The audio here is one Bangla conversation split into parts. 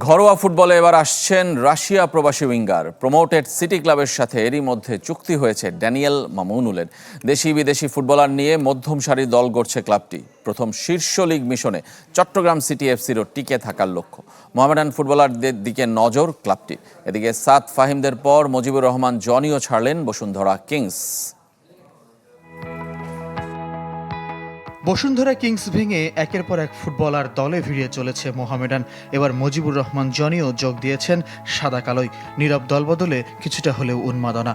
ঘরোয়া ফুটবলে এবার আসছেন রাশিয়া প্রবাসী উইঙ্গার। প্রমোটেড সিটি ক্লাবের সাথে এরই মধ্যে চুক্তি হয়েছে ড্যানিয়েল মামুনুলের। দেশি বিদেশি ফুটবলার নিয়ে মধ্যম সারির দল গড়ছে ক্লাবটি। প্রথম শীর্ষ লিগ মিশনে চট্টগ্রাম সিটি এফসিরও টিকে থাকার লক্ষ্য। মোহামেডান ফুটবলারদের দিকে নজর ক্লাবটি। এদিকে সাদ ফাহিমদের পর মুজিবুর রহমান জনিও ছাড়লেন বসুন্ধরা কিংস। বসুন্ধরা কিংস ভেঙে একের পর এক ফুটবলার দলে ভিড়িয়ে চলেছে মোহামেডান। এবার মুজিবুর রহমান জনিও যোগ দিয়েছেন সাদা কালোয়। নীরব দলবদলে কিছুটা হলেও উন্মাদনা।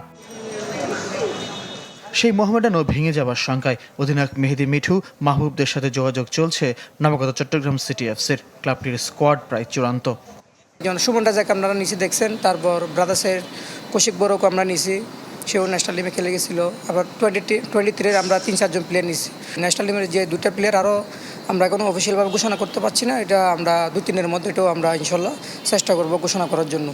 সেই মোহামেডানও ভেঙে যাবার শঙ্কায়। অধিনায়ক মেহেদী মিঠু, মাহবুবদের সাথে যোগাযোগ চলছে নবাগত চট্টগ্রাম সিটি এফসির। ক্লাবটির স্কোয়াড প্রায় চূড়ান্ত। যেমন সুমন রাজাকে আপনারা নিচে দেখছেন, তারপর ব্রাদার্সের কৌশিক বড়কে আমরা নিছি, সেও ন্যাশনাল টিমে খেলে গেছিল। আবার 23 আমরা 3-4 জন প্লেয়ার নিছি। ন্যাশনাল টিমের যে 2টা প্লেয়ার আরও আমরা এখনও অফিসিয়ালভাবে ঘোষণা করতে পারছি না। এটা আমরা 2-3 মধ্যে এটাও আমরা ইনশাল্লাহ চেষ্টা করব ঘোষণা করার জন্য।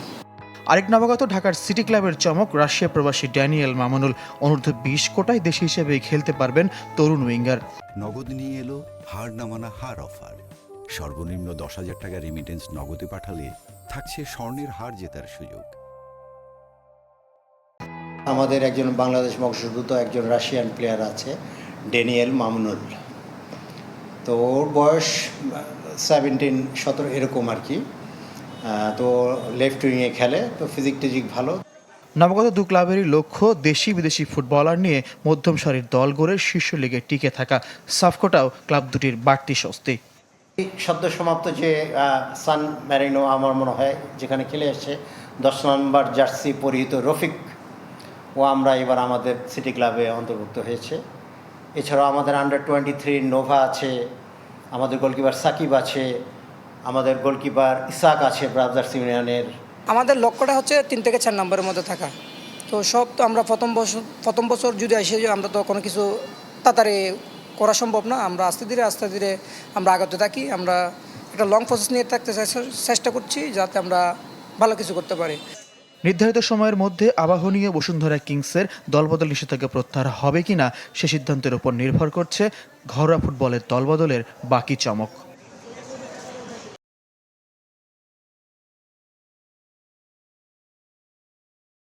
আরেক নবাগত ঢাকার সিটি ক্লাবের চমক রাশিয়া প্রবাসী ড্যানিয়েল মামুনুল। অনূর্ধ্ব 20 কোটায় দেশি হিসেবে খেলতে পারবেন তরুণ উইঙ্গার। নগদ নিয়ে এলো হার না মানা হার অফার। সর্বনিম্ন 10,000 টাকা রেমিটেন্স নগদে পাঠালে থাকছে স্বর্ণের হার জেতার সুযোগ। আমাদের একজন বাংলাদেশ বংশোদ্ভূত একজন রাশিয়ান প্লেয়ার আছে, ড্যানিয়েল মামুনুল। তো ওর বয়স 17-17 এরকম আর কি। তো লেফট উইংয়ে খেলে, তো ফিজিক টিজিক ভালো। নবাগত দু ক্লাবেরই লক্ষ্য দেশি বিদেশি ফুটবলার নিয়ে মধ্যম সারির দল গড়ে শীর্ষ লিগে টিকে থাকা। সাফকোটাও ক্লাব দুটির বাড়তি স্বস্তি। সদ্য সমাপ্ত যে সান ম্যারিনো আমার মনে হয় যেখানে খেলে এসছে 10 নম্বর জার্সি পরিহিত রফিক, ও আমরা এবার আমাদের সিটি ক্লাবে অন্তর্ভুক্ত হয়েছে। এছাড়াও আমাদের আন্ডার-23 নোভা আছে, আমাদের গোলকিপার সাকিব আছে, আমাদের গোলকিপার ইসাক আছে ব্রাদার্স ইউনিয়নের। আমাদের লক্ষ্যটা হচ্ছে 3 থেকে 4 নম্বরের মধ্যে থাকা। তো সব তো আমরা প্রথম বছর যদি এসে আমরা তো কোনো কিছু তাড়াতাড়ি করা সম্ভব না। আমরা আস্তে ধীরে আমরা আগাতে থাকি। আমরা একটা লং প্রসেস নিয়ে থাকতে চেষ্টা করছি যাতে আমরা ভালো কিছু করতে পারি। নির্ধারিত সময়ের মধ্যে আবাহনীয় বসুন্ধরা কিংসের দলবদল নিষেধাজ্ঞা প্রত্যাহার হবে কিনা সে সিদ্ধান্তের উপর নির্ভর করছে ঘরোয়া ফুটবলের দলবদলের বাকি চমক।